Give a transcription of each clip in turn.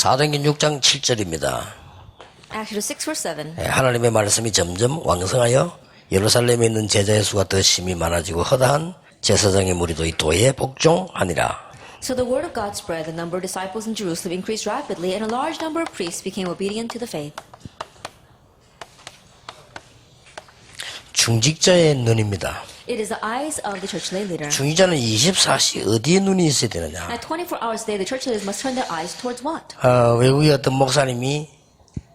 사도행전 6장 7절입니다. Acts 6 verse 7. 하나님의 말씀이 점점 왕성하여 예루살렘에 있는 제자의 수가 더 심히 많아지고 허다한 제사장의 무리도 이 도에 복종하니라. So the word of God spread, the number of disciples in Jerusalem increased rapidly, and a large number of priests became obedient to the faith. 중직자의 눈입니다. It is the eyes of the church lay leader. 중직자는 24시 어디에 눈이 있어야 되느냐. At 24 hours a day, the church leaders must turn their eyes towards what? 외국의 어떤 목사님이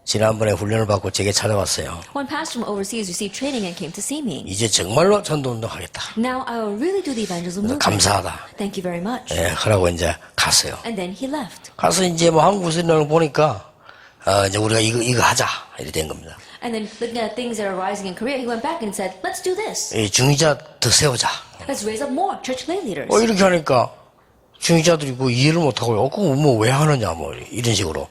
지난번에 훈련을 받고 제게 찾아왔어요. One pastor from overseas received training and came to see me. 이제 정말로 전도운동 하겠다. Now I will really do the evangelism movement. 감사하다. Thank you very much. 그러고 이제 갔어요. And then he left. 가서 이제 뭐 한국 선생님을 보니까 이제 우리가 이거 하자 이렇게 된 겁니다. And then looking at things that are rising in Korea, he went back and said, let's do this. 이 중직자 더 세우자. Let's raise up more church lay leaders. 이렇게 하니까 중직자들이 뭐 이해를 못하고 그거 뭐 왜 하느냐 뭐 이런 식으로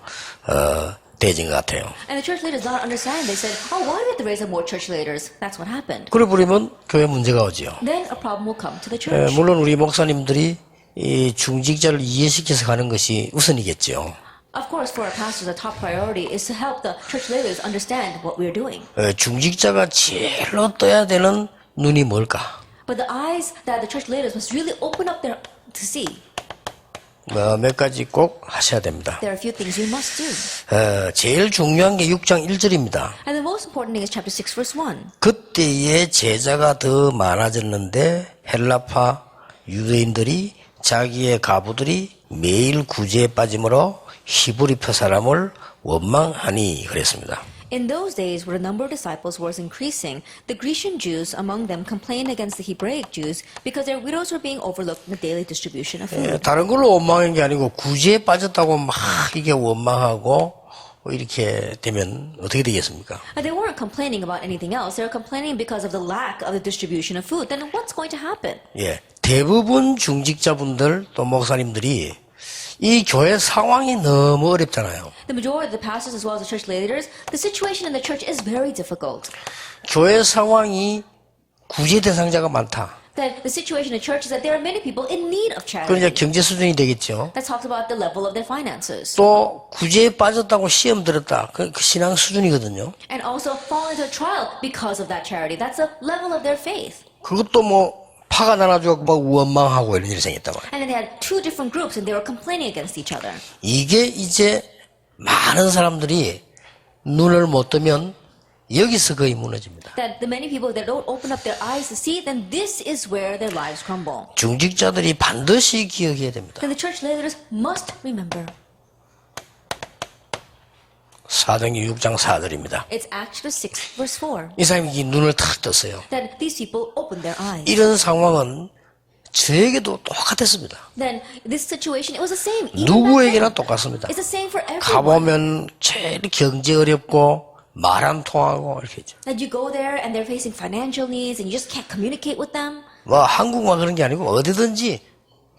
대진 것 같아요. And the church leaders don't understand. They said, oh, why do we have to raise up more church leaders? That's what happened. 그래 버리면 교회 문제가 오지요. Then a problem will come to the church. 물론 우리 목사님들이 이 중직자를 이해시켜서 가는 것이 우선이겠죠. Of course, for our pastors, the top priority is to help the church leaders understand what we're doing. 중직자가 제일로 떠야 되는 눈이 뭘까? But the eyes that the church leaders must really open up their to see. 몇 가지 꼭 하셔야 됩니다. There are a few things you must do. 제일 중요한 게 6장 1절입니다. And the most important thing is chapter 6, verse 1. 그때에 제자가 더 많아졌는데 헬라파 유대인들이 자기의 가부들이 매일 구제에 빠짐으로 히브리파 사람을 원망하니 그랬습니다. In those days, where the number of disciples was increasing, the Grecian Jews among them complained against the Hebraic Jews because their widows were being overlooked in the daily distribution of food. 다른 걸로 원망한 게 아니고 구제에 빠졌다고 막 이게 원망하고 이렇게 되면 어떻게 되겠습니까? And they weren't complaining about anything else. They were complaining because of the lack of the distribution of food. Then what's going to happen? 대부분 중직자분들 또 목사님들이 이 교회 상황이 너무 어렵잖아요. The majority of the pastors as well as the church leaders, the situation in the church is very difficult. 교회 상황이 구제 대상자가 많다. That the situation in the church is that there are many people in need of 그건 charity. 이제 경제 수준이 되겠죠. That talks about the level of their finances. 또 구제에 빠졌다고 시험 들었다. 그 신앙 수준이거든요. And also fall into a trial because of that charity. That's the level of their faith. 그것도 뭐 파가 나눠주고 막 원망하고 이런 일이 생겼단 말이에요. And then they had two different groups and they were complaining against each other. 이게 이제 많은 사람들이 눈을 못 뜨면 여기서 거의 무너집니다. That the many people that don't open up their eyes to see, then this is where their lives crumble. 중직자들이 반드시 기억해야 됩니다. Then the church leaders must remember. 사도행전 6장 4절입니다. It's Acts 6 verse 4. 이 사람이 이 눈을 탁 떴어요. That these people opened their eyes. 이런 상황은 저에게도 똑같았습니다. Then this situation, it was the same. Even 누구에게나 back then. 똑같습니다. It's the same for everyone. 가보면 제일 경제 어렵고 말 안 통하고 이렇게 있죠. That you go there and they're facing financial needs and you just can't communicate with them. 뭐 한국만 그런 게 아니고 어디든지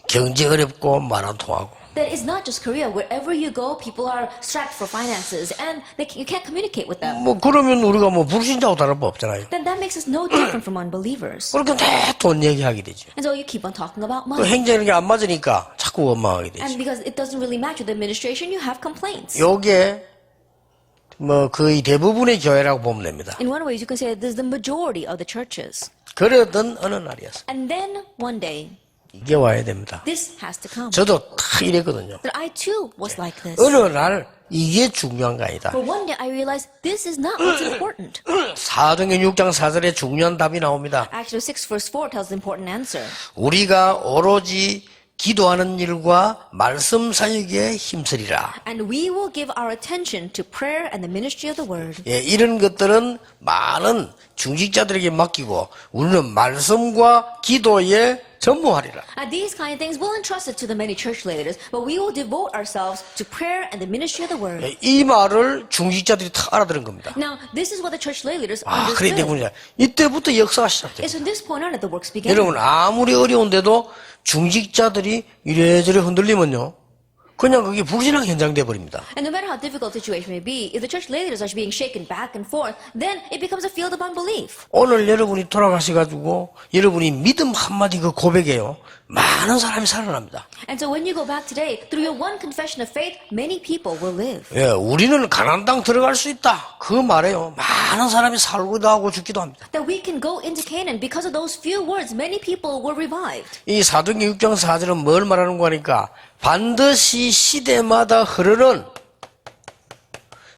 경제 어렵고 말 안 통하고. That is not just Korea. Wherever you go, people are strapped for finances and you can't communicate with them. 뭐 그러면 우리가 뭐 불신자하고 다를 바 없잖아요. Then that makes us no different from unbelievers. 그렇게 내 돈 얘기하게 되죠. And so you keep on talking about 또 money. 행정이 안 맞으니까 자꾸 원망하게 되죠. And because it doesn't really match with the administration, you have complaints. 요게 뭐 거의 대부분의 교회라고 보면 됩니다. In one way, you can say this is the majority of the churches. 그러던 어느 날이었어요. And then one day, 이게 와야 됩니다. this has to come. 저도 다 이랬거든요. That I too was like this. 어느 날 이게 중요한 거 아니다. But one day I realized this is not what's important. 사도행전 6장 4절에 중요한 답이 나옵니다. Acts 6 verse 4 tells the important answer. 우리가 오로지 기도하는 일과 말씀 사역에 힘쓰리라. And we will give our attention to prayer and the ministry of the word. 이런 것들은 많은 중직자들에게 맡기고 우리는 말씀과 기도에 전무하리라. And these kind of things we'll entrust it to the many church leaders, but we will devote ourselves to prayer and the ministry of the word. 이 말을 중직자들이 다 알아들은 겁니다. Now, this is what the church leaders 그래 understood. 때문이야. 이때부터 역사가 시작돼요. It's from this point on that the works began. 여러분 아무리 어려운데도 중직자들이 이래저래 흔들리면요. 그냥 그게 불신앙 현장이 돼버립니다. And no matter how difficult the situation may be, if the church leaders are being shaken back and forth, then it becomes a field of unbelief. 오늘 여러분이 돌아가셔가지고 여러분이 믿음 한마디 그 고백해요. 많은 사람이 살아납니다. And so when you go back today, through your one confession of faith, many people will live. 예, 우리는 가나안 땅 들어갈 수 있다. 그 말에요. 많은 사람이 살기도 하고 죽기도 합니다. That we can go into Canaan because of those few words, many people were revived. 이 사도행전 6장 4절은 뭘 말하는 거니까 반드시 시대마다 흐르는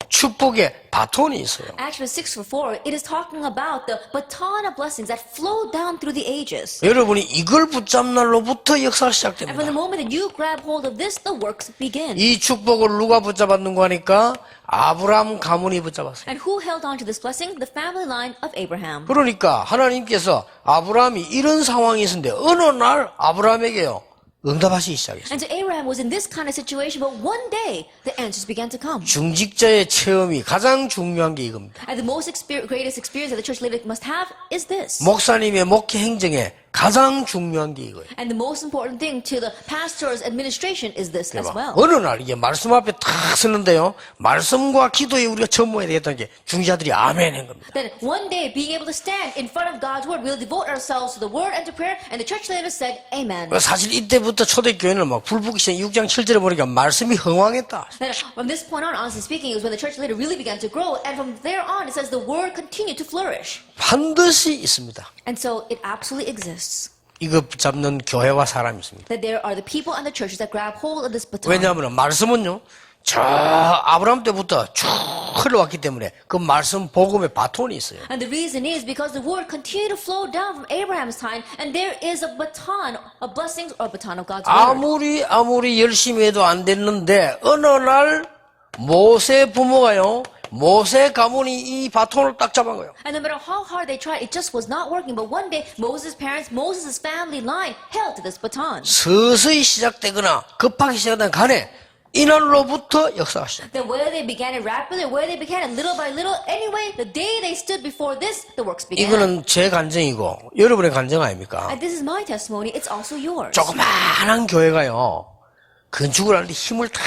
축복의 바톤이 있어요. Actually, 6:4, it is talking about the baton of blessings that flow down through the ages. 여러분이 이걸 붙잡는 날로부터 역사가 And from 시작됩니다. the moment that you grab hold of this, the works begin. 이 축복을 누가 붙잡았는 거니까 아브라함 가문이 붙잡았어요. And who held on to this blessing? The family line of Abraham. 그러니까 하나님께서 아브라함이 이런 상황이 있었는데 어느 날 아브라함에게요 응답하시기 시작했어요. And so Abraham was in this kind of situation, but one day the answers began to come. 중직자의 체험이 가장 중요한 게 이겁니다. And the most greatest experience that the church leader must have is this. 목사님의 목회 행정에 가장 중요한 게 이거예요. And the most important thing to the pastor's administration is this as well. 어느 날 이게 말씀 앞에 탁 서는데요. 말씀과 기도에 우리가 전무해야 되겠다는 게 중직자들이 아멘 한 겁니다. That one day being able to stand in front of God's word, we'll devote ourselves to the word and to prayer, and the church leader said, Amen. 사실 이때부터 초대교회는 막 불붙기 시작 6장 7절에 보니까 말씀이 흥왕했다. That from this point on, honestly speaking, it was when the church leader really began to grow, and from there on, it says the word continued to flourish. 반드시 있습니다. And so it absolutely exists. 이거 붙잡는 교회와 사람이 있습니다. That there are the people and the churches that grab hold of this baton. 왜냐하면 말씀은요. 저 아브라함 때부터 쭉 흘러왔기 때문에 그 말씀 복음의 바톤이 있어요. And the reason is because the word continued to flow down from Abraham's time, and there is a baton of blessings or a baton of God's word. 아무리 열심히 해도 안 됐는데 어느 날 모세 부모가요. 모세 가문이 이 바톤을 딱 잡은 거예요. And no matter how hard they tried, it just was not working. But one day, Moses' parents, Moses' family line held to this baton. 서서히 시작되거나 급하게 시작된 간에 이날로부터 역사가 시작. That whether they began it rapidly, or whether they began it little by little, anyway, the day they stood before this, the works began. 이거는 제 간증이고 여러분의 간증 아닙니까? And this is my testimony. It's also yours. 조그마한 교회가요. 건축을 하는데 힘을 다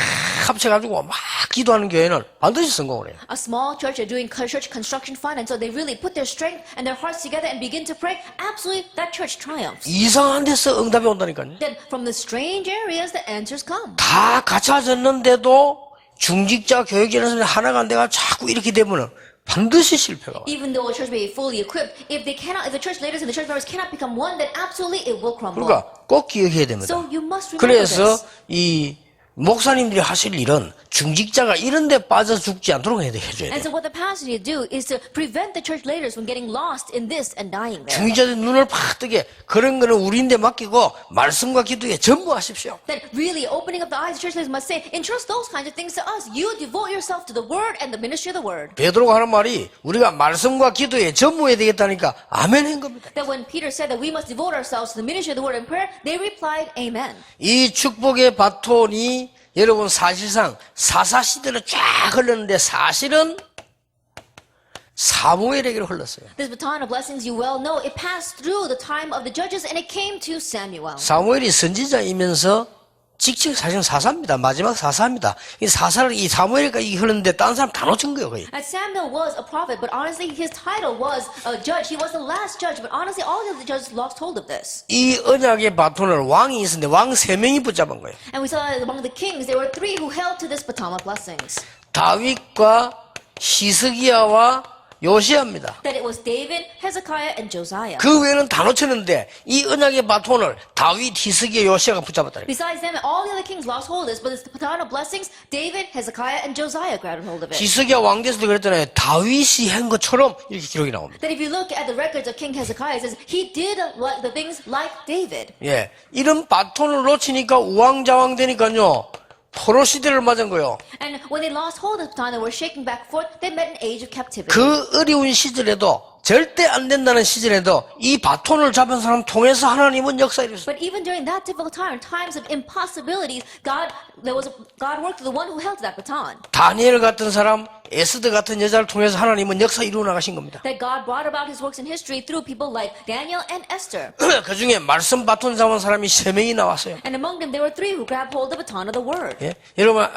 합쳐가지고 막 기도하는 교회는 반드시 성공을 해요. A small church are doing church construction fund, and so they really put their strength and their hearts together and begin to pray. Absolutely, that church triumphs. 이상한 데서 응답이 온다니까요. Then from the strange areas, the answers come. 다 갖춰졌는데도 중직자 교육이라는 하나가 안 돼가 자꾸 이렇게 되면은 반드시 실패가 와요. Even though a church may be fully equipped, if the church leaders and the church members cannot become one, then absolutely it will crumble. 그러니까 꼭 기억해야 됩니다. So you must remember 그래서 this. 이 목사님들이 하실 일은 중직자가 이런 데 빠져 죽지 않도록 해줘야 돼요. And so what the pastor need to do is to prevent the church leaders from getting lost in this and dying there. 중직자들 눈을 팍 뜨게 그런 거는 우리인데 맡기고 말씀과 기도에 전무하십시오. That really opening up the eyes of church leaders must say, entrust those kinds of things to us. You devote yourself to the word and the ministry of the word. 베드로가 하는 말이 우리가 말씀과 기도에 전무해야 되겠다니까 아멘 한 겁니다. That when Peter said that we must devote ourselves to the ministry of the word and prayer, they replied, Amen. 이 축복의 바톤이 여러분 사실상 사사시대로 쫙 흘렀는데 사실은 사무엘에게로 흘렀어요. This baton of blessings, you well know, it passed through the time of the judges and it came to Samuel. 사무엘이 선지자이면서 직책 사실은 사사입니다. 마지막 사사입니다. 이 사사를 이 사무엘까지 흘렀는데 다른 사람 다 놓친 거예요, 거의. And Samuel was a prophet, but honestly, his title was a judge. He was the last judge, but honestly, all of the judges lost hold of this. 이 언약의 바톤을 왕이 있었는데 왕 3명이 붙잡은 거예요. And we saw that among the kings, there were 3 who held to this baton of blessings. 다윗과 히스기야와 요시야입니다. That it was David, Hezekiah, and Josiah. 그 외에는 다 놓쳤는데 이 언약의 바톤을 다윗, 히스기야, 요시야가 붙잡았다. Besides them, all the other kings lost hold of this, but it's the baton of blessings, David, Hezekiah, and Josiah grabbed hold of it. 히스기야 왕 됐을 때 그랬잖아요. 다윗이 한 것처럼 이렇게 기록이 나옵니다. That if you look at the records of King Hezekiah, it says he did the things like David. 예, 이런 바톤을 놓치니까 우왕좌왕 되니까요. 포로 시대를 맞은 거예요. And when they lost hold of the baton and were shaking back and forth, they met an age of captivity. 그 어려운 시절에도 절대 안 된다는 시절에도 이 바톤을 잡은 사람 통해서 하나님은 역사를 이루셨어요. But even during that difficult time, times of impossibilities, God worked through the one who held that baton. 다니엘 같은 사람, 에스더 같은 여자를 통해서 하나님은 역사 이루어 나가신 겁니다. That God brought about His works in history through people like Daniel and Esther. 그 중에 말씀 바톤 잡은 사람이 3명이 나왔어요. And among them, there were 3 who grabbed hold of the baton of the word. 예? 여러분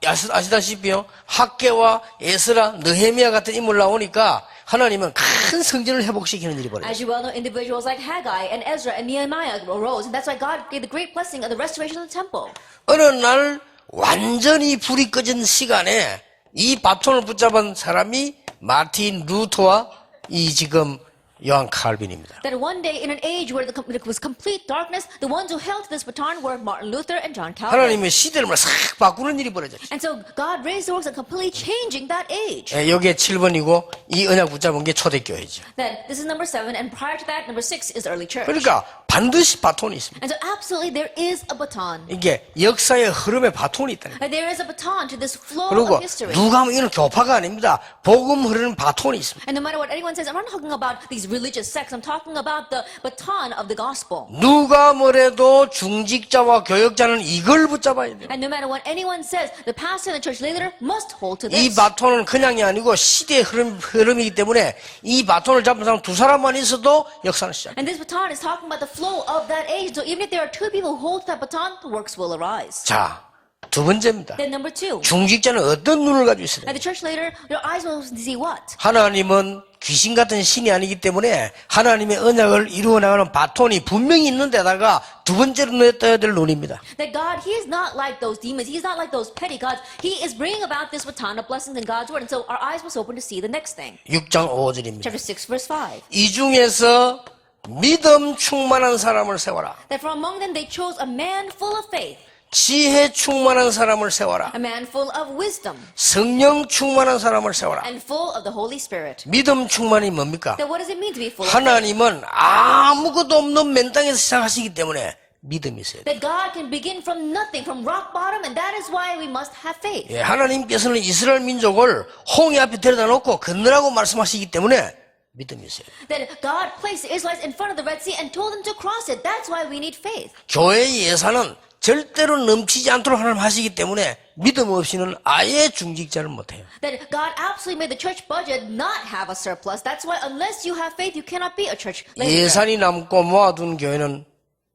아시다시피요. 학개와 에스라, 느헤미야 같은 인물 나오니까 하나님은 큰 성전을 회복시키는 일이 벌어요. As you well know, individuals like Haggai and Ezra and Nehemiah arose, and that's why God gave the great blessing of the restoration of the temple. 어느 날 완전히 불이 꺼진 시간에 이 바톤을 붙잡은 사람이 마틴 루터와 이 지금 요한 칼빈입니다. That one day in an age where it was complete darkness, the ones who held to this baton were Martin Luther and John Calvin. 하나님의 시대를 싹 바꾸는 일이 벌어졌죠. And so God raised the works and completely changing that age. 여기에 7번이고 이 언약 붙잡은 게 초대교회죠. Then this is number 7, and prior to that, number 6 is early church. 그러니까 반드시 바톤이 있습니다. And so absolutely there is a baton. 이게 역사의 흐름에 바톤이 있다는 거예요. And there is a baton to this flow 그리고 of history. 누가 하면 이건 교파가 아닙니다. 복음 흐르는 바톤이 있습니다. And no matter what anyone says, I'm not talking about these religious sects. I'm talking about the baton of the gospel. 누가 뭐래도 중직자와 교역자는 이걸 붙잡아야 돼요. And no matter what anyone says, the pastor and the church leader must hold to 이 this. 바톤은 그냥이 아니고 시대의 흐름이기 때문에 이 바톤을 잡은 사람 두 사람만 있어도 역사는 시작. And this baton is talking about the flow of that age. So even if there are 2 people who hold that baton, the works will arise. 자, 두 번째입니다. Then number 2. 중직자는 어떤 눈을 가지고 있어야 돼요? And the church leader, your eyes will see what? 하나님은 귀신 같은 신이 아니기 때문에 하나님의 언약을 이루어 나가는 바톤이 분명히 있는 데다가 두 번째로 넣어야 될 눈입니다. That God, He is not like those demons. He's not like those petty gods. He is bringing about this baton of blessings in God's word. And so our eyes must open to see the next thing. 6장 5절입니다. Chapter 6, verse 5. 이 중에서 믿음 충만한 사람을 세워라. That from among them they chose a man full of faith, 지혜 충만한 사람을 세워라. a man full of wisdom, 성령 충만한 사람을 세워라. and full of the Holy Spirit. 믿음 충만이 뭡니까? Then what does it mean to be full of faith? 하나님은 아무것도 없는 맨 땅에서 시작하시기 때문에 믿음이 있어야 돼요. That God can begin from nothing, from rock bottom, and that is why we must have faith. 예, 하나님께서는 이스라엘 민족을 홍해 앞에 데려다 놓고 건너라고 말씀하시기 때문에 믿음이 있어요. That God placed the Israelites in front of the Red Sea and told them to cross it. That's why we need faith. 교회의 예산은 절대로 넘치지 않도록 하나님 하시기 때문에 믿음 없이는 아예 중직자를 못해요. That God absolutely made the church budget not have a surplus. That's why unless you have faith, you cannot be a church leader. 예산이 남고 모아둔 교회는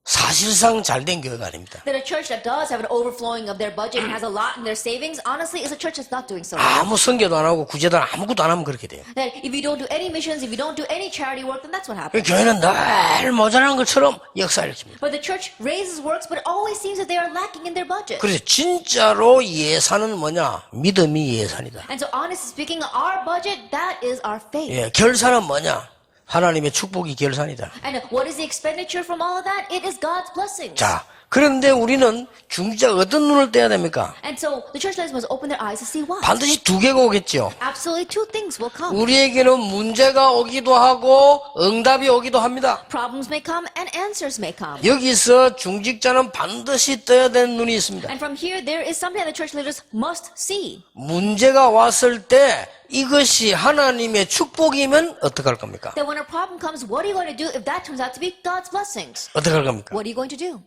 사실상 잘된 교회가 아닙니다. That a church that does have an overflowing of their budget and has a lot in their savings, honestly, is a church that's not doing so. 아무 선교도 안 하고 구제도 아무것도 안 하면 그렇게 돼요. That if you don't do any missions, if you don't do any charity work, then that's what happens. 교회는 늘 모자란 것처럼 역사를 일으킵니다. But the church raises works, but it always seems that they are lacking in their budget. 그래서 진짜로 예산은 뭐냐? 믿음이 예산이다. And so honestly speaking, our budget, that is our faith. 예, 결산은 뭐냐? 하나님의 축복이 결산이다. And what is the expenditure from all of that? It is God's blessings. 자, 그런데 우리는 중직자가 어떤 눈을 떼야 됩니까? And so the church leaders must open their eyes to see what? 반드시 두 개가 오겠죠. Absolutely 2 things will come. 우리에게는 문제가 오기도 하고 응답이 오기도 합니다. Problems may come and answers may come. 여기서 중직자는 반드시 떠야 되는 눈이 있습니다. And from here, there is something that the church leaders must see. 문제가 왔을 때 이것이 하나님의 축복이면 어떡할 겁니까? That when a problem comes, what are you going to do if that turns out to be God's blessings? 어떡할 겁니까? What are you going to do?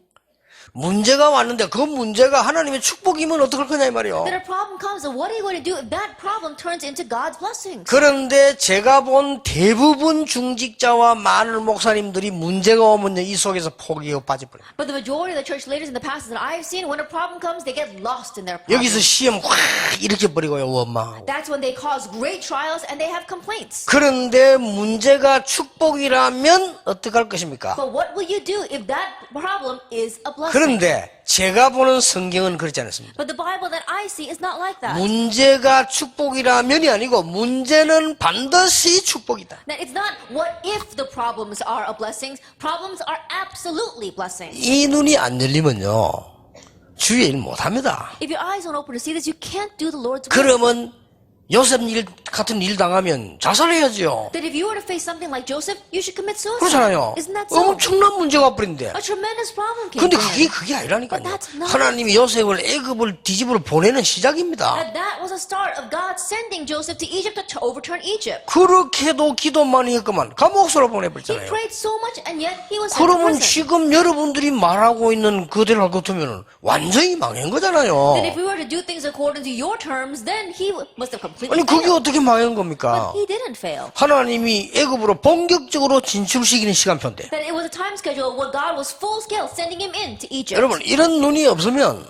문제가 왔는데 그 문제가 하나님의 축복이면 어떡할 거냐 이 말이요. That a problem comes, and what are you going to do if that problem turns into God's blessings? 그런데 제가 본 대부분 중직자와 많은 목사님들이 문제가 오면 이 속에서 포기하고 빠져버려요. But the majority of the church leaders and the pastors that I've seen, when a problem comes, they get lost in their 여기서 problem. 시험 확 일으켜버리고요, 원망하고. That's when they cause great trials and they have complaints. 그런데 문제가 축복이라면 어떡할 것입니까? But what will you do if that problem is a blessing? 그런데 제가 보는 성경은 그렇지 않습니다. But the Bible that I see is not like that. 문제가 축복이라면이 아니고 문제는 반드시 축복이다. That it's not what if the problems are a blessing. Problems are absolutely blessings. 이 눈이 안 열리면요, 주의 일 못합니다. If your eyes don't open to see this, you can't do the Lord's will. 그러면 요셉 일 같은 일 당하면 자살해야죠. That if you were to face something like Joseph, you should commit suicide. 그렇잖아요. Isn't that so? 엄청난 문제가 와버린데. A tremendous problem came 근데 to him. 그게 아니라니까요. But that's not- 하나님이 요셉을 애굽을 뒤집으러 보내는 시작입니다. And that was a start of God sending Joseph to Egypt to overturn Egypt. 그렇게도 기도 많이 했구만. 감옥으로 He 보내버렸잖아요. prayed so much, and yet he was sent to 그러면 prison. 지금 여러분들이 말하고 있는 그대로 할 것 같으면 완전히 망한 거잖아요. Then if we were to do things according to your terms, then he must have completely 아니 그게 failed. 어떻게 망한 겁니까? But he didn't fail. 하나님이 애굽으로 본격적으로 진출시키는 시간표인데, That it was a time schedule where God was full scale sending him into Egypt. 여러분 이런 눈이 없으면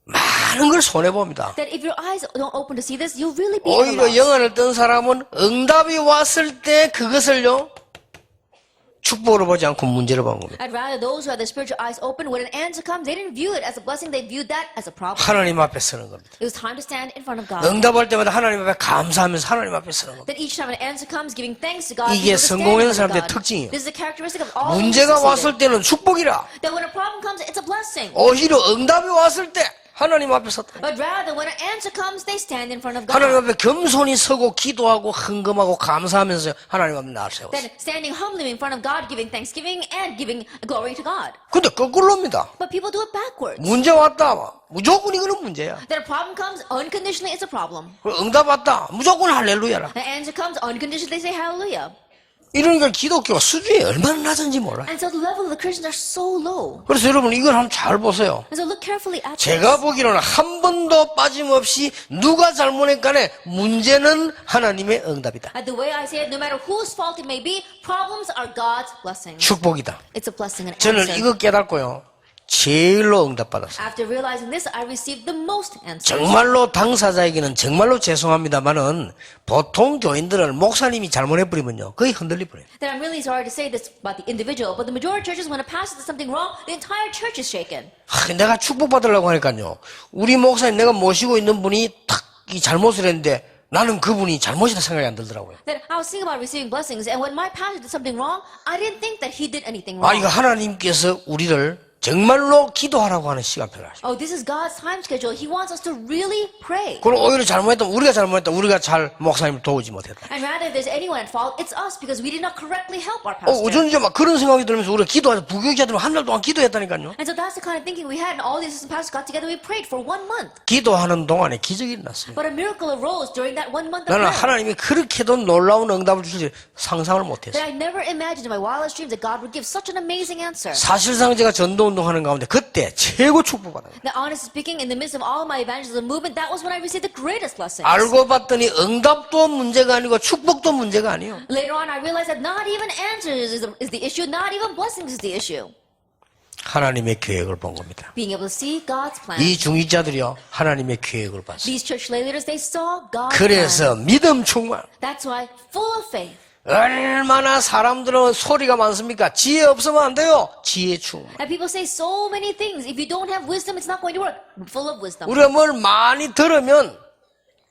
많은 걸 손해봅니다. That if your eyes don't open to see this, you'll really be at a 오히려 loss. 영안을 뜬 사람은 응답이 왔을 때 그것을요, 축복으로 보지 않고 문제로 보는 겁니다. I'd rather those who had their spiritual eyes open, when an answer comes, they didn't view it as a blessing, they viewed that as a problem. 하나님 앞에 서는 겁니다. It was time to stand in front of God. 응답할 때마다 하나님 앞에 감사하면서 하나님 앞에 서는 겁니다. That each time an answer comes, giving thanks to God, 이게 people to stand in 성공하는 front of 사람들의 God. 특징이에요. This is a characteristic of all those who 문제가 succeeded. 왔을 때는 축복이라. That when a problem comes, it's a blessing. 오히려 응답이 왔을 때 하나님 앞에 섰다. But rather, when an answer comes, they stand in front of God. 하나님 앞에 겸손히 서고 기도하고 헌금하고 감사하면서 하나님 앞에 나를 세웠어요. Then standing humbly in front of God, giving thanksgiving and giving glory to God. 근데 거꾸로입니다. But people do it backwards. 문제 왔다. 무조건 이거는 문제야. That a problem comes, unconditionally it's a problem. 응답 왔다. 무조건 할렐루야라. An answer comes, unconditionally they say hallelujah. 이러니까 기독교가 수준이 얼마나 낮은지 몰라요. And so the level of the Christians are so low. 그래서 여러분 이걸 한번 잘 보세요. And so look carefully at 제가 this. 보기로는 한 번도 빠짐없이 누가 잘못했간에 문제는 하나님의 응답이다. And the way I say it, no matter whose fault it may be, problems are God's blessing. 축복이다. It's a blessing and 저는 answer. 이거 깨닫고요. 제일로 응답받았어요. After realizing this, I received the most answers. 정말로 당사자에게는 정말로 죄송합니다만은 보통 교인들은 목사님이 잘못해버리면요. 거의 흔들려버려요. That I'm really sorry to say this about the individual, but the majority of churches, when a pastor does something wrong, the entire church is shaken. 내가 축복받으려고 하니까요. 우리 목사님 내가 모시고 있는 분이 탁 이 잘못을 했는데 나는 그분이 잘못이다 생각이 안 들더라고요. That I was thinking about receiving blessings, and when my pastor did something wrong, I didn't think that he did anything 아, wrong. 이거 하나님께서 우리를 정말로 기도하라고 하는 시간표를 하시고. Oh, this is God's time schedule. He wants us to really pray. 그럼 오히려 잘못했다. 우리가 잘못했다. 우리가 잘 목사님을 도우지 못했다. And rather, if there's anyone at fault, it's us because we did not correctly help our pastor. 어쩐지 막 그런 생각이 들면서 우리가 기도하자. 부교육자들은 한 달 동안 기도했다니까요. And so that's the kind of thinking we had, and all the assistant pastors got together. We prayed for 1 month. 기도하는 동안에 기적이 일어났어요. But a miracle arose during that 1 month of 나는 prayer 하나님이 그렇게도 놀라운 응답을 주실 상상을 못했어요. that I never imagined in my wildest dreams that God would give such an amazing answer. 사실상 제가 전도운동하는 가운데 그때 최고 축복받아요. Now, honestly speaking, in the midst of all my evangelism movement, that was when I received the greatest blessings. 알고 봤더니 응답도 문제가 아니고 축복도 문제가 아니에요. Later on, I realized that not even answers is the issue, not even blessings is the issue. 하나님의 계획을 본 겁니다. Being able to see God's plan. 이 중직자들이요 하나님의 계획을 봤어요. These church leaders, they saw God's plan. 그래서 믿음 충만. That's why, full of faith. 얼마나 사람들은 소리가 많습니까? 지혜 없으면 안 돼요. 지혜 충만. And people say so many things. If you don't have wisdom, it's not going to work. Full of wisdom. 우리가 뭘 많이 들으면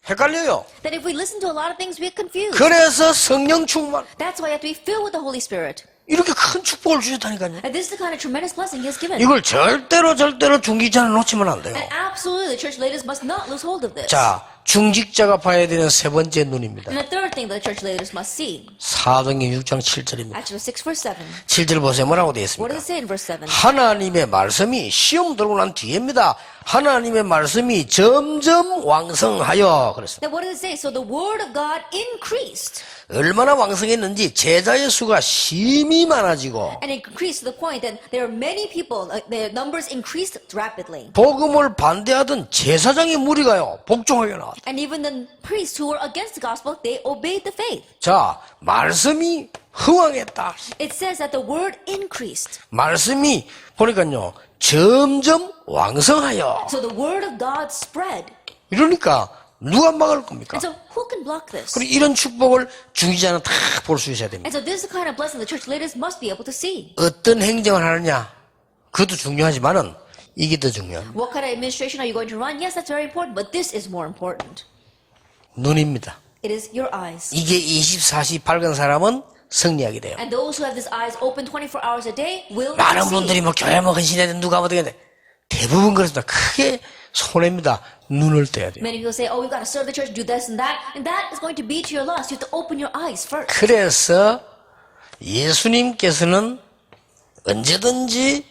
헷갈려요. That if we listen to a lot of things, we get confused. 그래서 성령 충만. That's why you have to be filled with the Holy Spirit. 이렇게 큰 축복을 주셨다니까요. And this is the kind of tremendous blessing He has given. 이걸 절대로 중직자는 놓치면 안 돼요. And absolutely, the church leaders must not lose hold of this. 자, 중직자가 봐야 되는 세 번째 눈입니다. And the third thing that the church leaders must see. 사도행전 6장 7절입니다. Acts 6 verse 7. 7절 보세요. 뭐라고 되어 What 있습니까? does it say in verse 7? 하나님의 말씀이 시험 들고 난 뒤입니다. 하나님의 말씀이 점점 왕성하여 그랬습니다. Now what does it say? So the word of God increased. 얼마나 왕성했는지 제자의 수가 심히 많아지고 And it increased to the point that there are many people, their numbers increased rapidly. 복음을 반대하던 제사장의 무리가요 복종하게 나왔다. And even the priests who were against the gospel, they obeyed the faith. 자, 말씀이 흥왕했다. It says that the word increased. 말씀이 보니까요 점점 왕성하여. So the word of God spread. 이러니까 누가 막을 겁니까? And so who can block this? 그리고 이런 축복을 중지자는 다 볼 수 있어야 됩니다. And so this is the kind of blessing the church leaders must be able to see. 어떤 행정을 하느냐 그것도 중요하지만은 이게 더 중요합니다. What kind of administration are you going to run? Yes, that's very important, but this is more important. 눈입니다. It is your eyes. 이게 24시 밝은 사람은 승리하게 돼요. And those who have these eyes open 24 hours a day will 많은 분들이 succeed. 뭐 교회 뭐 헌신해야 돼 누가 뭐 되겠네. 대부분 그렇습니다. 크게 손해입니다. 눈을 떼야 돼요. Many people say, oh, we've got to serve the church, do this and that is going to be to your loss. You have to open your eyes first. 그래서 예수님께서는 언제든지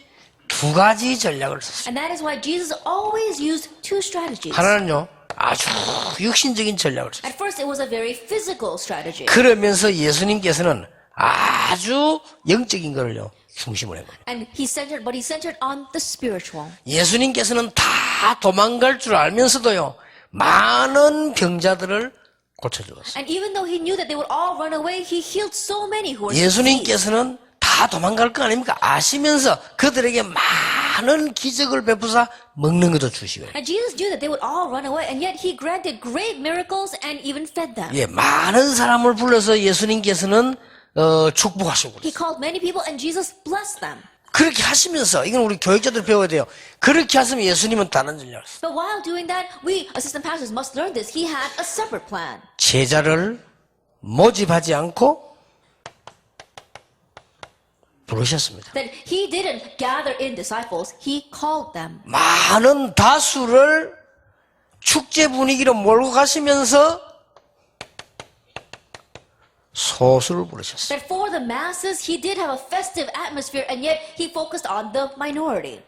두 가지 전략을 썼어요. And that is why Jesus always used two strategies. 하나는요 아주 육신적인 전략을 썼어요. At first, it was a very physical strategy. 그러면서 예수님께서는 아주 영적인 거를요 중심을 한 겁니다. And he centered on the spiritual. 예수님께서는 다 도망갈 줄 알면서도요 많은 병자들을 고쳐주었어요. And even though he knew that they would all run away, he healed so many who were sick. 예수님께서는 다 도망갈 거 아닙니까? 아시면서 그들에게 많은 기적을 베푸사 먹는 것도 주시고요. And Jesus knew that they would all run away, and yet he granted great miracles and even fed them. 예, 많은 사람을 불러서 예수님께서는 축복하시고 He called many people, and Jesus blessed them. 그렇게 하시면서 이건 우리 교육자들 배워야 돼요. 그렇게 하시면 예수님은 다른 전략을 했어요. But while doing that, we assistant pastors must learn this. He had a separate plan. 제자를 모집하지 않고 부르셨습니다. That he didn't gather in disciples, he called them. 많은 다수를 축제 분위기로 몰고 가시면서 소수를 부르셨어요. That for the masses, he did have a festive atmosphere, and yet he focused on the minority.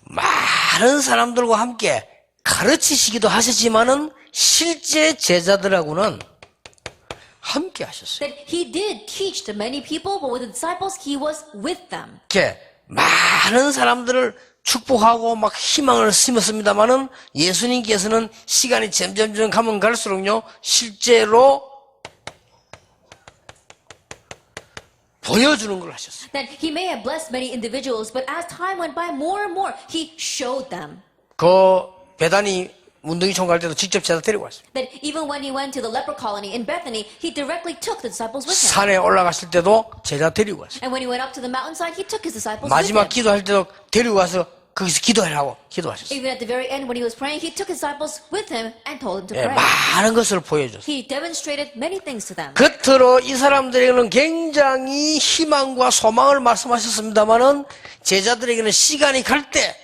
많은 사람들과 함께 가르치시기도 하셨지만은 실제 제자들하고는 함께 하셨어요. That he did teach to many people, but with the disciples, he was with them. 이렇게 많은 사람들을 축복하고 막 희망을 심었습니다만은 예수님께서는 시간이 점점 가면 갈수록요 실제로 보여주는 걸 하셨어요. That he may have blessed many individuals, but as time went by, more and more, he showed them. 그 베다니 문둥이촌 갈 때도 직접 제자 데리고 왔어요. That even when he went to the leper colony in Bethany, he directly took the disciples with him. 산에 올라갔을 때도 제자 데리고 왔어요. And when he went up to the mountainside, he took his disciples with 마지막 him. 기도할 때도 데리고 와서 거기서 기도하라고 기도하셨어요. Even at the very end, when he was praying, he took his disciples with him and told them to 예, pray. 많은 것을 보여줬어요. He demonstrated many things to them. 겉으로 이 사람들에게는 굉장히 희망과 소망을 말씀하셨습니다만은 제자들에게는 시간이 갈 때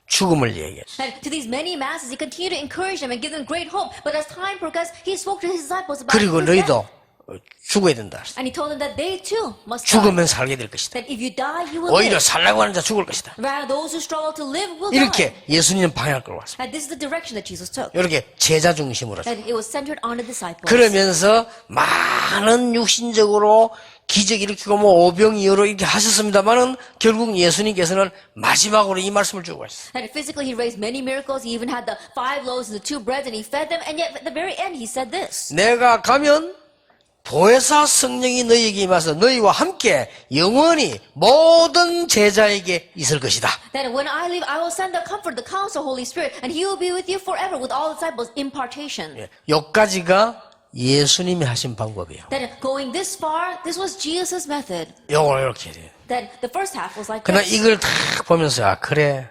죽음을 얘기했어요. And to these many masses, he continued to encourage them and give them great hope. But as time progressed, he spoke to his disciples about 그리고 his death. 너희도 죽어야 된다. And he told them that they too must die. 죽으면 살게 될 것이다. That if you die, you will 오히려 live. 살라고 하는 자 죽을 것이다. Rather, those who struggle to live will die. 이렇게 예수님은 방향을 끌어왔습니다. And this is the direction that Jesus took. 이렇게 제자 중심으로. That it was centered on the disciples. 그러면서 많은 육신적으로 기적 일으키고 뭐 오병이어로 이렇게 하셨습니다만은 결국 예수님께서는 마지막으로 이 말씀을 주고 가셨어요. And physically, he raised many miracles. He even had the 5 loaves and the 2 breads, and he fed them. And yet, at the very end, he said this. 내가 가면 보혜사 성령이 너희에게 임하서 너희와 함께 영원히 모든 제자에게 있을 것이다. That when I leave, I will send the comfort, the counsel, Holy Spirit, and he will be with you forever with all disciples. Impartation. 여기까지가 예수님이 하신 방법이에요. That going this far, this was Jesus' method. 요걸 이렇게 해야 돼요. That the first half was like 그러나 this. 이걸 딱 보면서 아 그래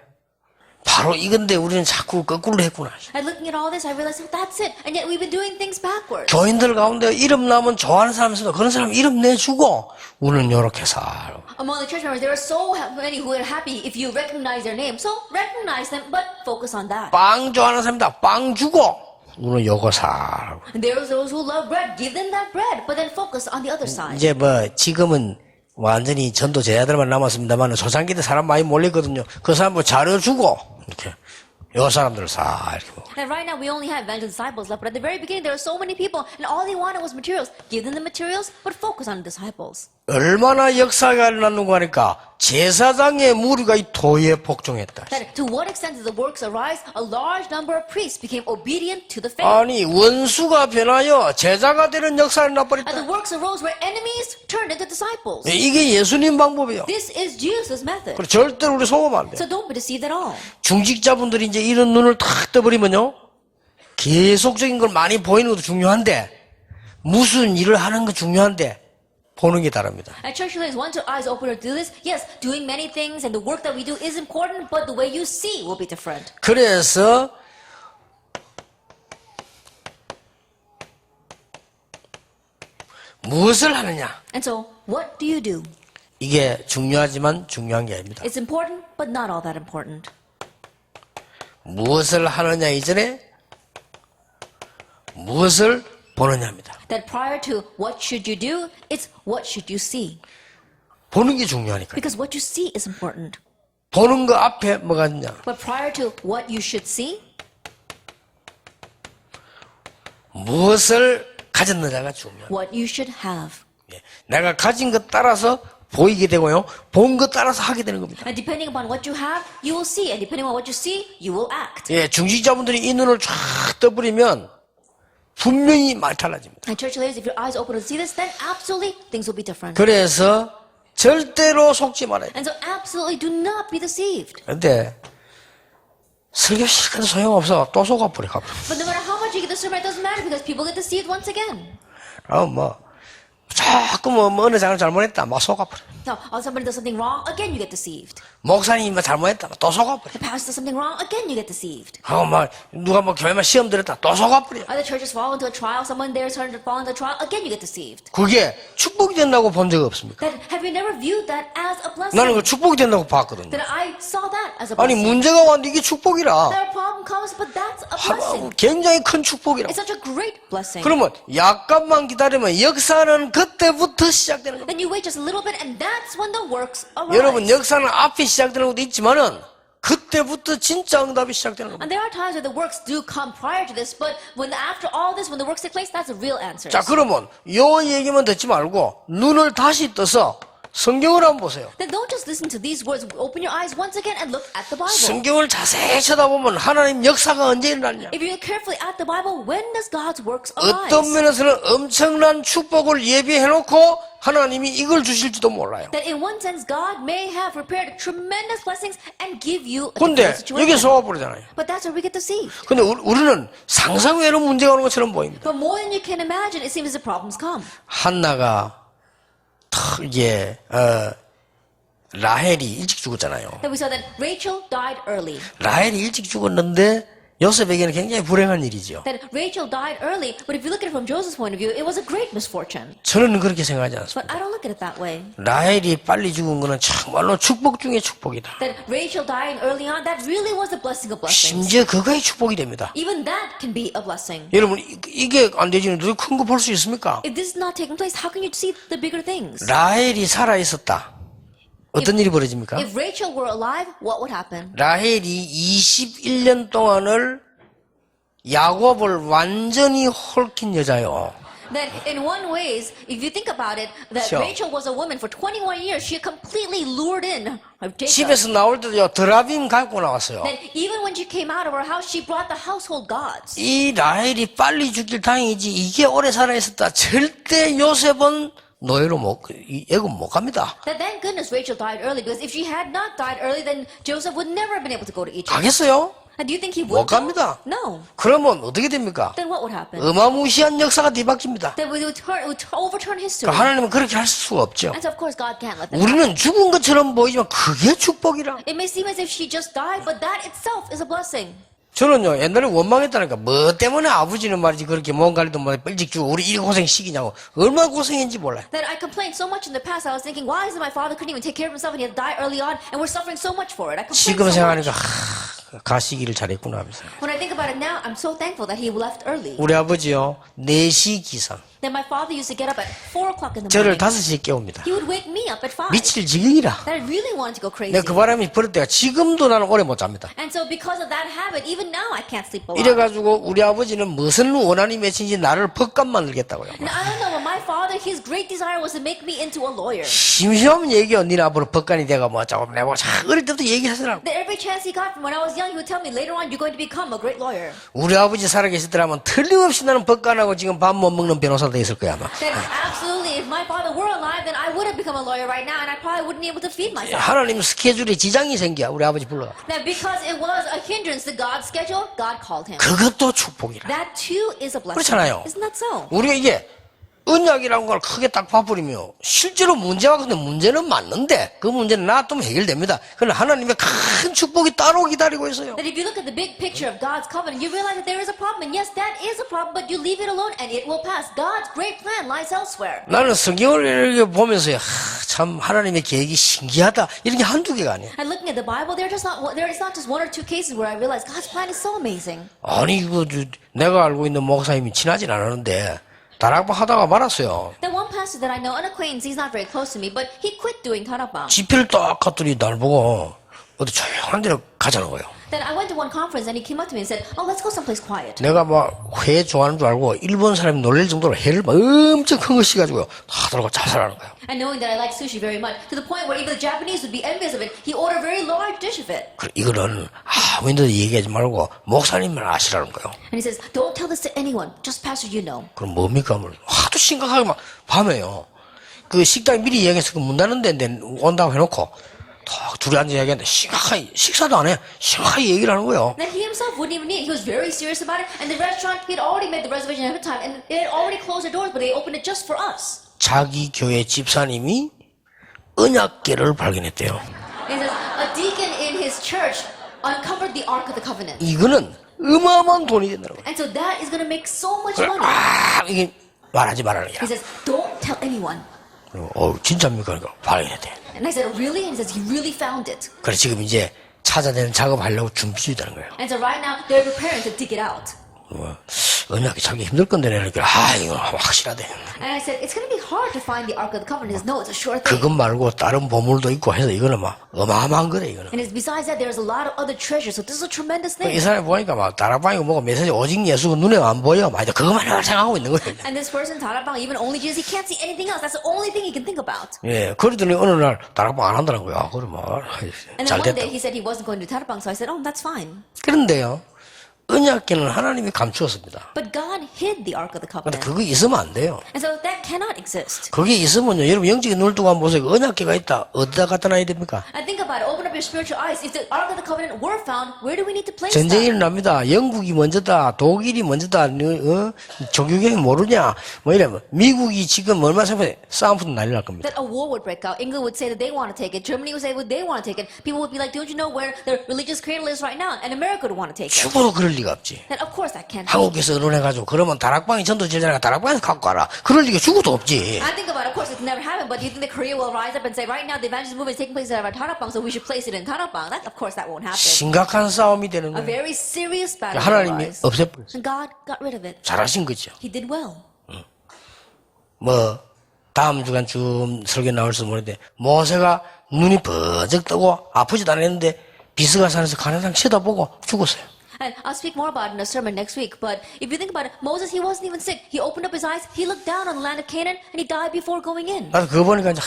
바로 이건데 우리는 자꾸 거꾸로 했구나. And looking at all this, I realized, that's it. And yet we've been doing things backwards. 교인들 가운데 이름 나면 좋아하는 사람 있으면 그런 사람 이름 내주고 우리는 요렇게 살고. Among the church members, there are so many who are happy if you recognize their name. So recognize them, but focus on that. 빵 좋아하는 사람이다. 빵 주고 우리는 요거 살고. And there are those who love bread. Give them that bread, but then focus on the other side. 이제 뭐 지금은 완전히 전도 제자들만 남았습니다만 초창기 때 사람 많이 몰렸거든요. 그 사람 뭐 자료주고 이렇게 요 사람들을 싹 이렇게 먹어. And right now we only have evangelist disciples left, but at the very beginning there were so many people, and all they wanted was materials. Give them the materials, but focus on the disciples. 얼마나 역사가 일어났는가 하니까 제사장의 무리가 이 도에 복종했다. That to what extent did the works arise? A large number of priests became obedient to the faith. 아니 원수가 변하여 제자가 되는 역사를 And the 나버렸다. works arose where enemies turned into disciples. 이게 예수님 방법이에요. This is Jesus' method. 그래, 절대로 우리 속으면 안 돼. So don't be deceived at all. 중직자분들이 이제 이런 눈을 탁 떠버리면요. 계속적인 걸 많이 보이는 것도 중요한데 무슨 일을 하는 거 중요한데 보는 게 다릅니다. And church leaders want your eyes open to do this. Yes, doing many things and the work that we do is important, but the way you see will be different. 그래서 무엇을 하느냐? And so, what do you do? 이게 중요하지만 중요한 게 아닙니다. It's important, but not all that important. 무엇을 하느냐 이전에 무엇을 보느냐입니다. That prior to what should you do, it's what should you see. 보는 게 중요하니까. Because what you see is important. 보는 거 앞에 뭐가 있냐? But prior to what you should see, 무엇을 가졌느냐가 중요합니다. what you should have. 예, 내가 가진 것 따라서 보이게 되고요. 본 것 따라서 하게 되는 겁니다. And depending upon what you have, you will see. And depending on what you see, you will act. 예, 중직자분들이 이 눈을 쫙 떠버리면 분명히 많이 달라집니다. And church leaders, if your eyes open to see this, then absolutely things will be different. 그래서 절대로 속지 말아요. And so absolutely do not be deceived. 근데 설교 시간도 소용없어. 또 속아버려. But no matter how much you get the sermon, it doesn't matter because people get deceived once again. 자꾸 어느 장을 잘못했다. 막 속아버려. Now, somebody does something wrong, again you get deceived. 목사님이 잘못했다. 또 속아버려. The pastor does something wrong, again you get deceived. 누가 교회만 시험 들었다. 또 속아버려. Other churches fall into a trial, someone there is turned to fall into a trial, again you get deceived. 그게 축복이 된다고 본 적 없습니까? Then have you never viewed that as a blessing? 나는 그 축복이 된다고 봤거든요. Then I saw that as a 아니 blessing. 문제가 왔는데 이게 축복이라. There a problem comes, but that's a blessing. 굉장히 큰 축복이라. It's such a great blessing. 그러면 약간만 기다리면 역사는 그때부터 시작되는 거예요. Then you wait just a little bit, and that's when the works arise. 여러분 역사는 앞에 시작되는 것도 있지만은 그때부터 진짜 응답이 시작되는 겁니다. And there are times where the works do come prior to this, but after all this, when the works take place, that's the real answer. 자 그러면 요 얘기만 듣지 말고 눈을 다시 떠서 성경을 한번 보세요. Then don't just listen to these words. Open your eyes once again and look at the Bible. 성경을 자세히 쳐다보면 하나님 역사가 언제 일어났냐? If you look carefully at the Bible, when does God's works arise? 어떤 면에서는 엄청난 축복을 예비해놓고 하나님이 이걸 주실지도 몰라요. That in one sense, God may have prepared tremendous blessings and give you a 근데 difficult 여기 situation. 속아버리잖아요. But that's where we get deceived. 근데 우리는 상상 외로 문제가 오는 것처럼 보입니다. But more than you can imagine, it seems the problems come. 한나가 이게 라헬이 일찍 죽었잖아요. Then we saw that Rachel died early. 라헬이 일찍 죽었는데 요셉에게는 굉장히 불행한 일이죠. That Rachel died early, but if you look at it from Joseph's point of view, it was a great misfortune. 저는 그렇게 생각하지 But 않습니다. I don't look at it that way. 라헬이 빨리 죽은 거는 정말로 축복 중에 축복이다. That Rachel dying early on, that really was a blessing of blessings. 심지어 그거의 축복이 됩니다. Even that can be a blessing. 여러분 이게 안 되지는 더 큰 거 볼 수 있습니까? If this is not taking place, how can you see the bigger things? 라헬이 살아 있었다. 어떤 일이 벌어집니까? If Rachel were alive, what would happen? 라헬이 21년 동안을 야곱을 완전히 홀킨 여자요. That in one ways, if you think about it, that Sure. Rachel was a woman for 21 years. She completely lured in Jacob. 집에서 나올 때도요 드라빔 갖고 나왔어요. That even when she came out of her house, she brought the household gods. 이 라헬이 빨리 죽길 다행이지 이게 오래 살아 있었다. 절대 요셉은 노예로 애굽 못 갑니다. That thank goodness Rachel died early, because if she had not died early, then Joseph would never have been able to go to Egypt. 가겠어요? And do you think he 못 would? go? 갑니다. No. 그러면 어떻게 됩니까? Then what would happen? 어마무시한 역사가 뒤바뀝니다. Then we would overturn history. 하나님은 그렇게 할 수가 없죠. And so of course God can't let that. 우리는 죽은 것처럼 보이지만 그게 축복이라. It may seem as if she just died, but that itself is a blessing. 저는요 옛날에 원망했다니까 뭐 때문에 아버지는 말이지 그렇게 몸 관리도 못해 일찍 죽고 우리 이 고생 시키냐고 얼마나 고생했는지 몰라요. That I complained so much in the past. I was thinking, why is it my father couldn't even take care of himself and he had to die early on, and we're suffering so much for it? I complained 지금 so much. 생각하니까 가시기를 잘했구나 하면서. When I think about it now, I'm so thankful that he left early. 우리 아버지요 4시 기상 Then my father used to get up at 4 o'clock in the 저를 morning. 5시에 깨웁니다. He would wake me up at 5. 미칠 지경이라. That I really wanted to go crazy. 내가 그 바람이 버릴 때가 지금도 나는 오래 못 잡니다. And so because of that habit, even now I can't sleep a lot. 이래가지고 우리 아버지는 무슨 원한이 맺힌지 나를 법관 만들겠다고요. And I don't know, but my father, his great desire was to make me into a lawyer. 심심하면 얘기해. 니네 앞으로 법관이 돼가 뭐 어쩌고 내가 참 어릴 때부터 얘기하더라고. That every chance he got from when I was young, he would tell me, later on, you're going to become a great lawyer. 우리 아버지 살아계시더라면 틀림없이 나는 법관하고 지금 밥 못 먹는 변호사 돼 있을 거야 아마. That absolutely, if my father were alive, then I would have become a lawyer right now, and I probably wouldn't be able to feed myself. 하나님 스케줄에 지장이 생겨 우리 아버지 불러가. That because it was a hindrance to God's schedule, God called him. 그것도 축복이라. That too is a blessing. 그렇잖아요. Isn't that so? 우리가 이게 언약이라는 걸 크게 딱 봐버리면 실제로 문제가 근데 문제는 맞는데 그 문제는 놔두면 해결됩니다. 그러나 하나님의 큰 축복이 따로 기다리고 있어요. That if you look at the big picture of God's covenant, you realize that there is a problem. And yes, that is a problem, but you leave it alone and it will pass. God's great plan lies elsewhere. 나는 성경을 이렇게 보면서 참 하나님의 계획이 신기하다 이런 게 한두 개가 아니에요. And looking at the Bible, it's not just one or two cases where I realize God's plan is so amazing. 아니 이거 내가 알고 있는 목사님이 친하진 않았는데 다락방 하다가 말았어요. That one pastor that I know, an acquaintance, he's not very close to me, but he quit doing 다락방. 집회를 딱 갔더니 날 보고 어디 조용한 데로 가자는 거예요. Then I went to one conference and he came up to me and said, "Oh, let's go someplace quiet." 내가 막 회 좋아하는 줄 알고 일본 사람이 놀랄 정도로 회를 막 엄청 큰 거 씌가지고요 다 들어가 자살하는 거예요. And knowing that I like sushi very much, to the point where even the Japanese would be envious of it, he ordered a very large dish of it. 그래, 이거는 아무인도 얘기하지 말고 목사님만 아시라는 거예요. And he says, "Don't tell this to anyone, just pastor you know." 그럼 뭡니까? 하도 심각하게 막 밤에요. 그 식당 미리 이야기해서 그 문 닫는 데인데 온다고 해놓고 탁 둘이 앉아 이야기하는데 심각하게 식사도 안 해. 심각하게 얘기를 하는 거예요. Then he himself wouldn't even eat. He was very serious about it. And the restaurant, he had already made the reservation ahead of time, and they had already closed their doors, but they opened it just for us. 자기 교회 집사님이 언약궤를 발견했대요. And it says, a deacon in his church uncovered the Ark of the Covenant. 이거는 어마어마한 돈이 된다는 거예요. And so that is going to make so much money. 이게 말하지 말아라. He says, don't tell anyone. 진짜입니까? 그러니까 발견했대. And I said, really? And he says, he really found it. 그래 지금 이제 찾아내는 작업하려고 준비 중이라는 거예요. And so right now, they're preparing to dig it out. 언약이 찾기 힘들 건데 그러니까 이거 확실하대. And I said, it's going to be hard to find the Ark of the Covenant. He says, no, it's a sure thing. 그것 말고 다른 보물도 있고 해서 이거는 막 어마어마한 거래 이거는. And it's, besides that, there's a lot of other treasures. So this is a tremendous 이 thing. 사람이 보니까 막 다락방이고 뭐고 메시지 오직 예수가 눈에 안 보여. 막 그것만 생각하고 있는 거예요. And this person, Tarabang, even only Jesus, he can't see anything else. That's the only thing he can think about. 예, 그러더니 어느 날 다락방 안 한다는 거야. 그래 And 잘 then one 됐다. day he said he wasn't going to do Tarabang, so I said, oh, that's fine. 그런데요, 언약궤는 하나님이 감추었습니다. But God hid the Ark of the 근데 Covenant. 그거 있으면 안 돼요. And so that cannot exist. 그게 있으면요, 여러분 영적인 눈을 뜨고 한번 보세요. 언약궤가 있다. 어디다 갖다 놔야 됩니까? And think about it. Open up your spiritual eyes. If the Ark of the Covenant were found, where do we need to place 전쟁이 that? 일어납니다. 영국이 먼저다. 독일이 먼저다. 조규경이 모르냐. 뭐 이러면 미국이 지금 얼마 전에 싸움부터 난리 날 겁니다. That a war would break out. England would say that they want to take it. Germany would say that they want to take it. People would be like, don't you know where the religious cradle is right now? And America would want to take it. 죽어도 그럴 리가 없지. That of course that can't be. 한국에서 의논해가지고 그러면 다락방이 전도 제자가 다락방에서 갖고 가라. 그럴 리가 죽어도 없지. I think about it, of course, it can never happen, but do you think that Korea will rise up and say, right now, the evangelism movement is taking place at our Tarapang, so we should place it in Tarapang? That, of course, that won't happen. 심각한 싸움이 되는 A 거예요. very serious battle will 하나님이 arise. 없애버렸어요. And God got rid of it. 잘하신 거죠. He did well. 뭐 다음 주간쯤 설교 나올지 모르는데 모세가 눈이 번쩍 뜨고 아프지도 않았는데 비스가산에서 가나안 쳐다보고 죽었어요. And I'll speak more about it in a sermon next week, but if you think about it, Moses, he wasn't even sick. He opened up his eyes, he looked down on the land of Canaan, and he died before going in. 나도 그거 보니까 이제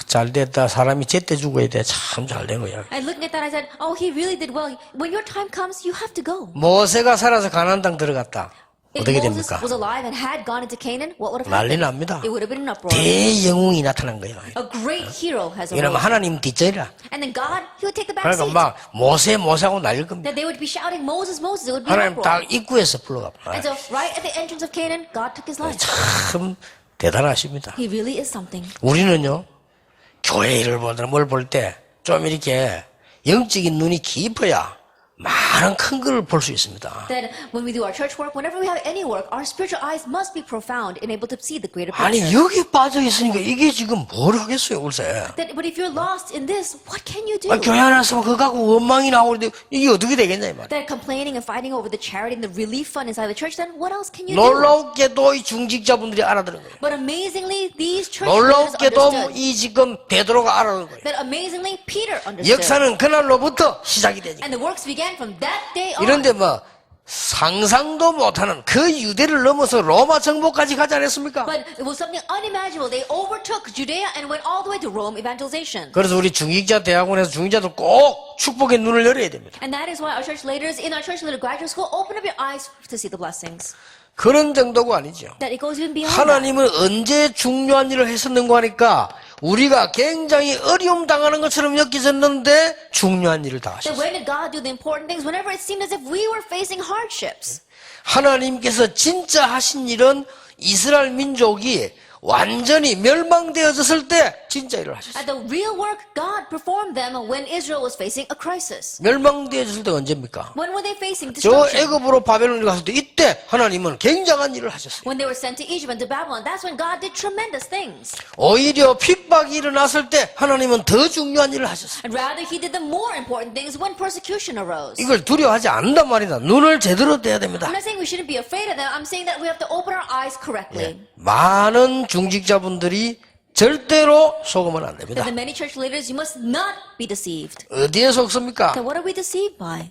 잘 됐다. 사람이 제때 죽어야 돼. 참 잘 된 거야. And looking at that, I said, oh, he really did well. When your time comes, you have to go. 모세가 살아서 가나안 땅 들어갔다. If 어떻게 Moses 됩니까? was alive and had gone into Canaan, what would have 난리 happened? 납니다. It would have been an uproar. 대영웅이 나타난 거예요. A great hero has 이러면 arisen. 하나님 뒷전이라. And then God, he would take the back 그러니까 seat. 막 모세하고 날릴 겁니다. That they would be shouting, Moses, Moses. It would be an 하나님 uproar. 딱 입구에서 불러가. And so, right at the entrance of Canaan, God took his life. 참 대단하십니다. He really is something. 우리는요, 교회 일을 보거나 뭘 볼 때 좀 이렇게 영적인 눈이 깊어야 많은 큰 걸 볼 수 있습니다. That when we do our church work, whenever we have any work, our spiritual eyes must be profound and able to see the greater 아니, picture. 여기 빠져 있으니까 이게 지금 뭘 하겠어요, 글쎄. That, but if you're lost in this, what can you do? 교회 안에 왔으면 그거 갖고 원망이 나오는데 이게 어떻게 되겠냐, 이 말이야. That complaining and fighting over the charity and the relief fund inside the church, then what else can you do? 놀랍게도 이 중직자분들이 알아들은 거예요. But amazingly, these church leaders 놀랍게도 understood. 이 지금 베드로가 알아들은 거예요. That amazingly, Peter understood. 역사는 그날로부터 시작이 되니까. And the works began from that day on. 이런데 뭐 상상도 못하는 그 유대를 넘어서 로마 정복까지 가지 않았습니까? But it was something unimaginable. They overtook Judea and went all the way to Rome evangelization. 그래서 우리 중직자 대학원에서 중직자들 꼭 축복의 눈을 열어야 됩니다. And that is why our church leaders, in our church leader graduate school, open up your eyes to see the blessings. 그런 정도가 아니죠. That it goes even beyond that. 하나님은 언제 중요한 일을 했었는가 하니까 우리가 굉장히 어려움 당하는 것처럼 여겨졌는데 중요한 일을 다 That 하셨어요. when did God do the important things? Whenever it seemed as if we were facing hardships. 하나님께서 진짜 하신 일은 이스라엘 민족이 완전히 멸망되어졌을 때 진짜 일을 하셨어요. At the real work, God performed them when Israel was facing a crisis. 멸망되어졌을 때가 언제입니까? When were they facing 저 destruction? 애굽으로 바벨론에 갔을 때 이때 하나님은 굉장한 일을 하셨어요. When they were sent to Egypt and to Babylon, that's when God did tremendous things. 오히려 핍박이 일어났을 때 하나님은 더 중요한 일을 하셨어요. And rather, He did the more important things when persecution arose. 이걸 두려워하지 않는단 말이다. 눈을 제대로 떼야 됩니다. I'm not saying we shouldn't be afraid of them. I'm saying that we have to open our eyes correctly. 많은 중직자분들이 절대로 속으면 안 됩니다. That the many church leaders, you must not be deceived. 어디에 속습니까? That what are we deceived by?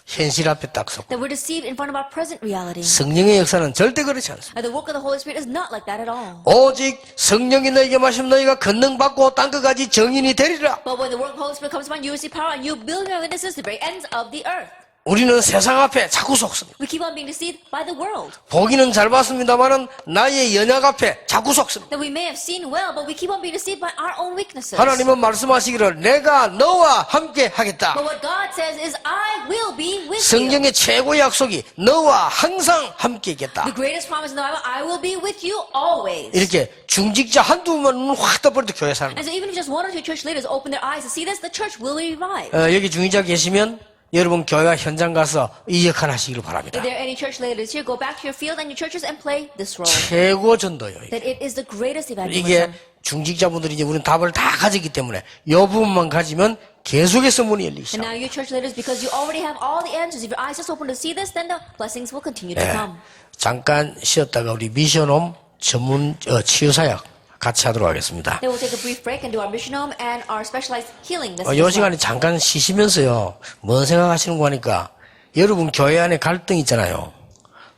현실 앞에 딱 속. That we're deceived in front of our present reality. 성령의 역사는 절대 그렇지 않습니다. And the work of the Holy Spirit is not like that at all. 오직 성령이 너에게 마시면 너희가 권능받고 땅끝까지 정인이 되리라. But when the work of the Holy Spirit comes upon you, you receive power, and you build your witnesses to the very ends of the earth. 우리는 세상 앞에 자꾸 속습니다. We keep on being deceived by the world. 보기는 잘 봤습니다만은 나의 연약 앞에 자꾸 속습니다. That we may have seen well, but we keep on being deceived by our own weaknesses. 하나님은 말씀하시기를 내가 너와 함께 하겠다. But what God says is, I will be with you. 성경의 최고의 약속이 너와 항상 함께 있겠다. The greatest promise in the Bible, I will be with you always. 이렇게 중직자 한두 번은 확 떠버려도 교회 사는 And so even if just one or two church leaders open their eyes to see this, the church will be revived. 여기 중직자 계시면 여러분 교회와 현장 가서 이 역할 하시기를 바랍니다. If there are any church leaders here, go back to your field and your churches and play this role. 최고 전도요. 이게. That it is the greatest 이게 evangelism. 중직자분들이 이제 우리는 답을 다 가졌기 때문에 이 부분만 가지면 계속해서 문이 열리시죠. And now you church leaders, because you already have all the answers, if your eyes just open to see this, then the blessings will continue to come. 잠깐 쉬었다가 우리 미션홈 전문 치유사역 같이 하도록 하겠습니다. Then we'll take a brief break and do our mission home and our specialized healing. 이 시간에 잠깐 쉬시면서요. 뭔 생각하시는 거 하니까 여러분 교회 안에 갈등 있잖아요.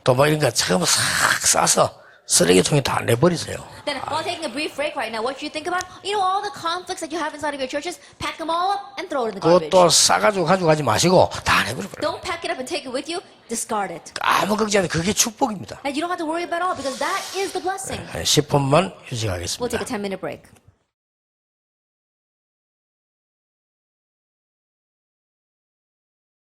또 막 이런 거 처음 싹 싸서 쓰레기통에 다 내버리세요. Then while taking a brief break right now, what you think about, all the conflicts that you have inside of your churches, pack them all up and throw it in the garbage. 그것도 싸가지고 가져가지 마시고 다 내버려버려요. Don't pack it up and take it with you, discard it. 아무 걱정 안 해. 그게 축복입니다. And you don't have to worry about it all, because that is the blessing. 10분만 We'll 휴식하겠습니다. take a 10-minute break.